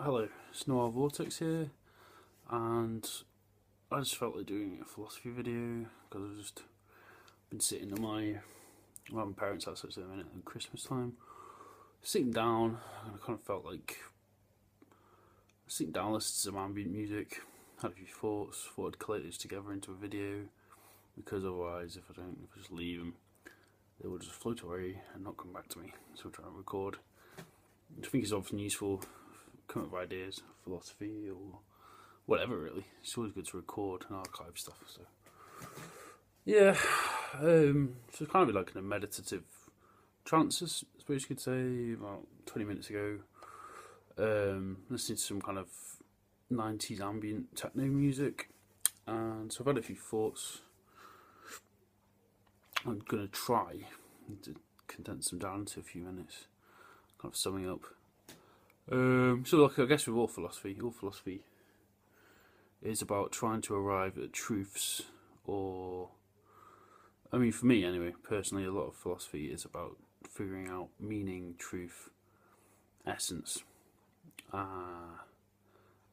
Hello, it's Noir Vortex here, and I just felt like doing a philosophy video because I've just been sitting at my parents' house at the minute at Christmas time, sitting down, and I kind of felt like sitting down, listening to some ambient music, had a few thoughts, thought I'd collate these together into a video because otherwise, if I just leave them, they will just float away and not come back to me. So I'm trying to record. I think it's often useful. Come up with ideas, philosophy, or whatever. Really, it's always good to record and archive stuff. So, yeah, so it's kind of like in a meditative trance, I suppose you could say. About 20 minutes ago, listening to some kind of 90s ambient techno music, and so I've had a few thoughts. I'm gonna try to condense them down into a few minutes, kind of summing up. So like I guess with all philosophy is about trying to arrive at truths, or I mean for me anyway, personally a lot of philosophy is about figuring out meaning, truth, essence.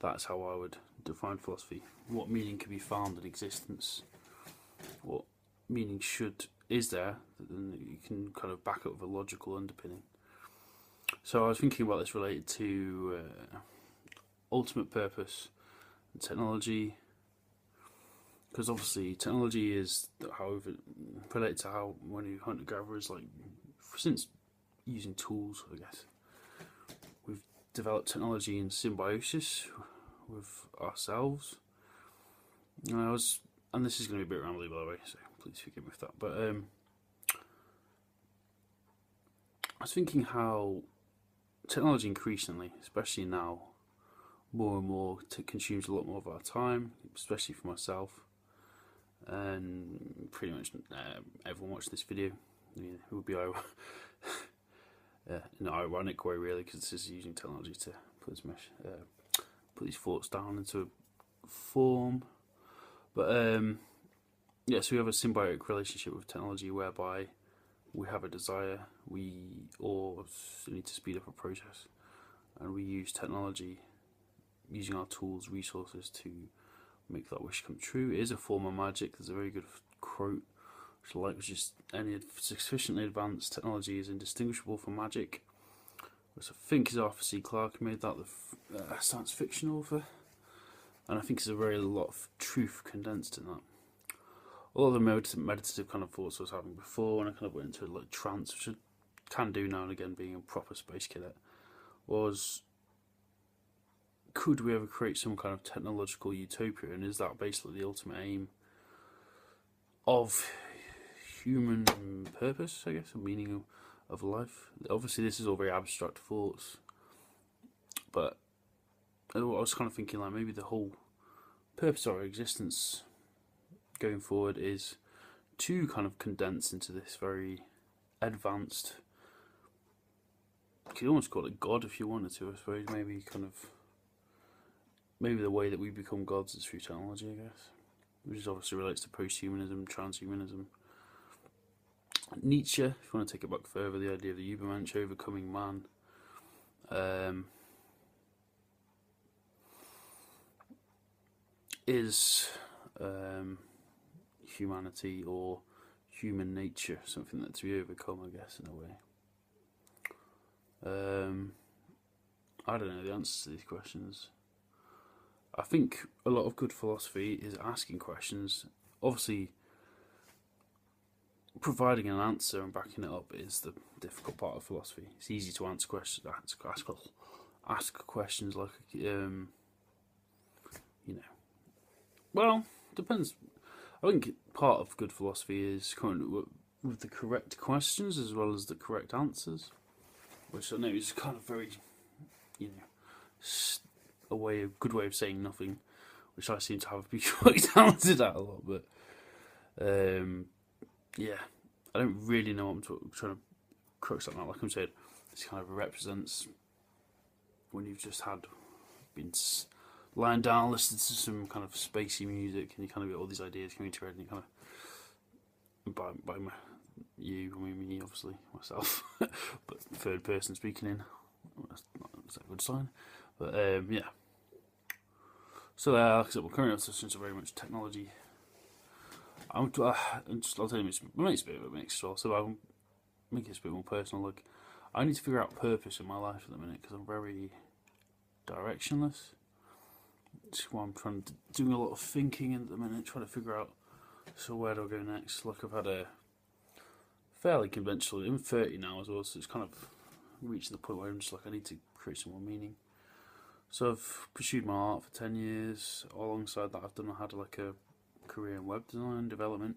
That's how I would define philosophy. What meaning can be found in existence? What meaning is there that then you can kind of back up with a logical underpinning? So I was thinking about this related to ultimate purpose and technology, because obviously technology is related to how when you hunter gatherers, like since using tools, I guess we've developed technology in symbiosis with ourselves. And this is going to be a bit rambly by the way, so please forgive me for that. But I was thinking how technology increasingly, especially now, more and more consumes a lot more of our time, especially for myself, and pretty much everyone watching this video. It would be in an ironic way, really, because this is using technology to put these thoughts down into form. But yeah, so we have a symbiotic relationship with technology whereby we have a desire, we all need to speed up a process, and we use technology, using our tools, resources to make that wish come true. It is a form of magic. There's a very good quote which is any sufficiently advanced technology is indistinguishable from magic, which I think is Arthur C. Clarke who made that, the science fiction author, and I think there's a very lot of truth condensed in that. All the meditative kind of thoughts I was having before, and I kind of went into like trance, which I can do now and again, being a proper space cadet, was could we ever create some kind of technological utopia, and is that basically the ultimate aim of human purpose, I guess, or meaning of life? Obviously this is all very abstract thoughts, but I was kind of thinking like maybe the whole purpose of our existence going forward is to kind of condense into this very advanced, you could almost call it God if you wanted to, I suppose. Maybe the way that we become gods is through technology, I guess, which obviously relates to post-humanism, transhumanism. Nietzsche, if you want to take it back further, the idea of the Übermensch, overcoming man, is humanity or human nature, something that's to be overcome, I guess, in a way. I don't know the answers to these questions. I think a lot of good philosophy is asking questions. Obviously, providing an answer and backing it up is the difficult part of philosophy. It's easy to answer questions, ask questions like, well, depends. I think part of good philosophy is coming with the correct questions as well as the correct answers, which I know is kind of very, a good way of saying nothing, which I seem to have been quite talented at a lot. But yeah, I don't really know what I'm trying to crux on that. Like I said, this kind of represents when you've just been lying down, listening to some kind of spacey music, and you kind of get all these ideas coming to your head, and you kind of, me, obviously, myself, but third person speaking in, that's a good sign. But yeah. So like I said, my current obsessions are very much technology. I'll tell you, it makes a bit of a mix as well. So I'll make it a bit more personal. Like, I need to figure out purpose in my life at the minute because I'm very directionless. That's why I'm doing a lot of thinking at the minute, trying to figure out, so where do I go next? Like, I've had a fairly conventional, I'm 30 now as well, so it's kind of reaching the point where I'm just like, I need to create some more meaning. So I've pursued my art for 10 years. Alongside that, I've had like a career in web design development.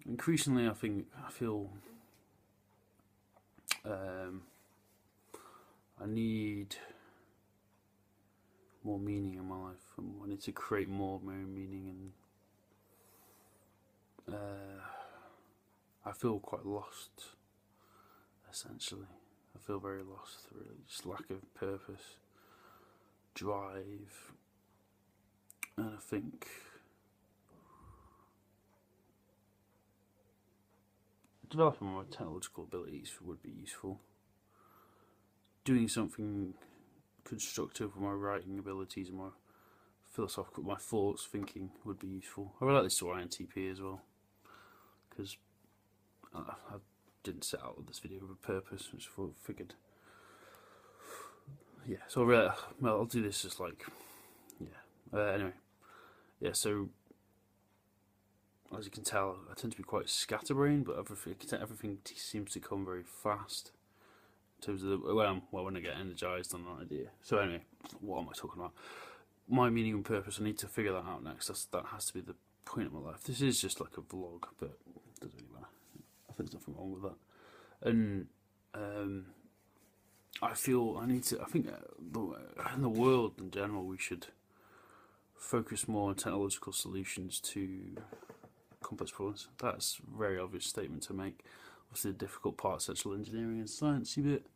Increasingly, I feel I need more meaning in my life. I need to create more of my own meaning, and I feel quite lost. Essentially, I feel very lost. Really, just lack of purpose, drive, and I think developing my technological abilities would be useful. Doing something constructive with my writing abilities and my philosophical, my thoughts, thinking would be useful. I relate this to Intp as well, because I didn't set out this video with a purpose. I just figured, yeah. So I'll do this as like, yeah. Anyway, yeah. So as you can tell, I tend to be quite scatterbrained, but everything seems to come very fast. In terms of when I get energized on an idea. So anyway, what am I talking about? My meaning and purpose. I need to figure that out next. That has to be the point of my life. This is just like a vlog, but it doesn't really matter. I think there's nothing wrong with that. And I think in the world in general, we should focus more on technological solutions to complex problems. That's a very obvious statement to make. Obviously, the difficult part, central engineering and sciencey bit,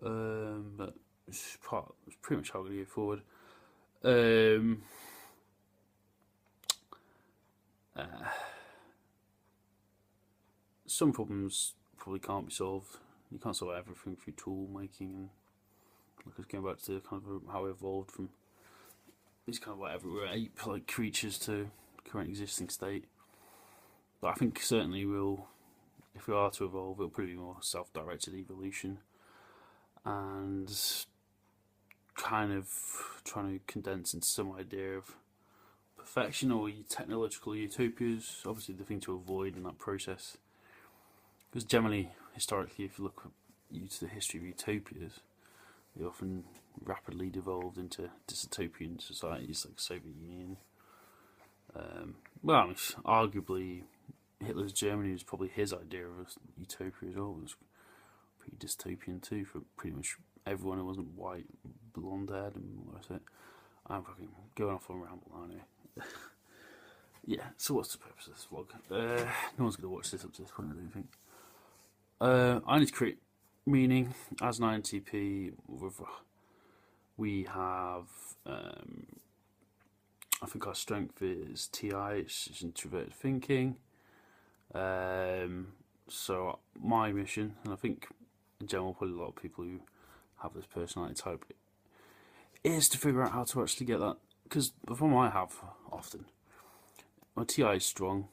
but it's pretty much how I'm going to go forward. Some problems probably can't be solved. You can't solve everything through tool making, and like going back to kind of how we evolved from these kind of whatever ape-like creatures to current existing state. But I think certainly if we are to evolve, it'll probably be more self-directed evolution, and kind of trying to condense into some idea of perfection or technological utopias. Obviously, the thing to avoid in that process, because generally, historically, if you look to the history of utopias, they often rapidly devolved into dystopian societies like the Soviet Union. Arguably, Hitler's Germany was probably his idea of a utopia as well. It was pretty dystopian too for pretty much everyone who wasn't white, blonde haired, and all that. I'm fucking going off on a ramble now anyway. Yeah, so what's the purpose of this vlog? No one's going to watch this up to this point, I don't think. I need to create meaning as an INTP. We have, I think our strength is TI, it's introverted thinking. So my mission, and I think in general probably a lot of people who have this personality type, is to figure out how to actually get that. Because the problem I have often, my TI is strong,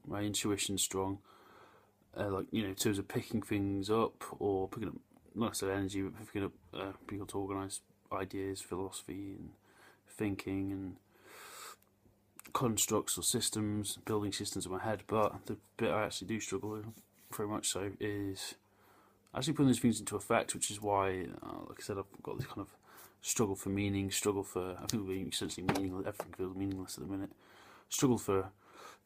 my intuition's strong, in terms of picking things up or picking up not necessarily energy, but picking up being able to organise ideas, philosophy, and thinking, and constructs or systems, building systems in my head. But the bit I actually do struggle with, very much so, is actually putting these things into effect, which is why, like I said, I've got this kind of struggle for meaning, I think we're being essentially meaningless, everything feels meaningless at the minute, struggle for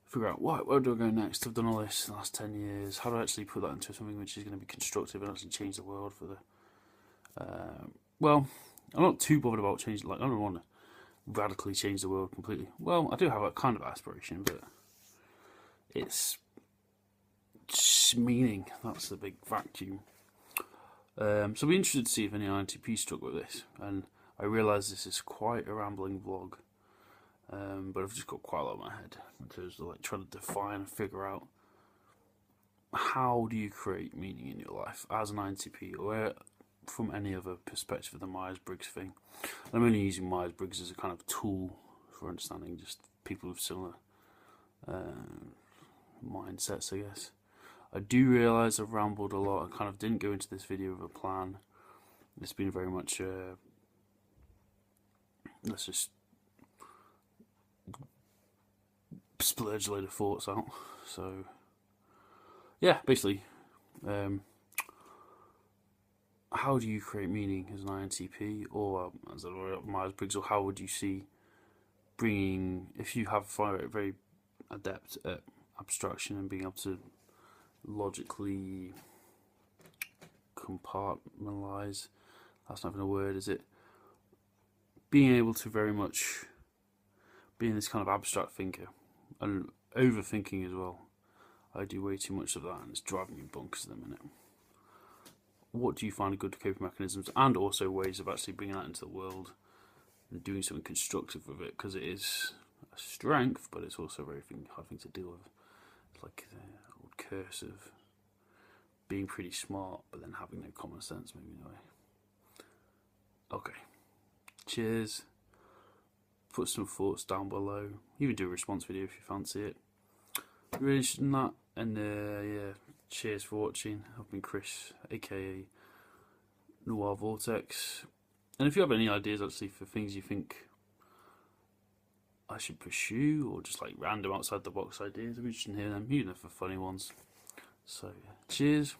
figure out where do I go next. I've done all this in the last 10 years, how do I actually put that into something which is going to be constructive and actually change the world for the I'm not too bothered about changing, I don't want to radically change the world completely. Well, I do have a kind of aspiration, but it's meaning, that's the big vacuum. So I'll be interested to see if any INTP struck with this, and I realise this is quite a rambling vlog, but I've just got quite a lot in my head in terms of trying to define and figure out how do you create meaning in your life as an INTP, or from any other perspective of the Myers-Briggs thing. I'm only using Myers-Briggs as a kind of tool for understanding just people with similar mindsets, I guess. I do realise I've rambled a lot. I kind of didn't go into this video with a plan. It's been very much let's just splurge a load of thoughts out. So yeah, basically, how do you create meaning as an INTP or as a Myers-Briggs, or how would you see bringing, if you have very adept at abstraction and being able to logically compartmentalize, that's not even a word, is it? Being able to very much being this kind of abstract thinker and overthinking as well. I do way too much of that and it's driving me bonkers at the minute. What do you find are good coping mechanisms and also ways of actually bringing that into the world and doing something constructive with it, because it is a strength but it's also a very hard thing to deal with. It's like the old curse of being pretty smart but then having no common sense, maybe, in a way. Okay, cheers. Put some thoughts down below. Even do a response video if you fancy it. Really interested in that. And yeah, cheers for watching. I've been Chris, aka Noir Vortex. And if you have any ideas actually for things you think I should pursue, or just like random outside the box ideas, I'm interested in hearing them, even if they're funny ones. So yeah, cheers.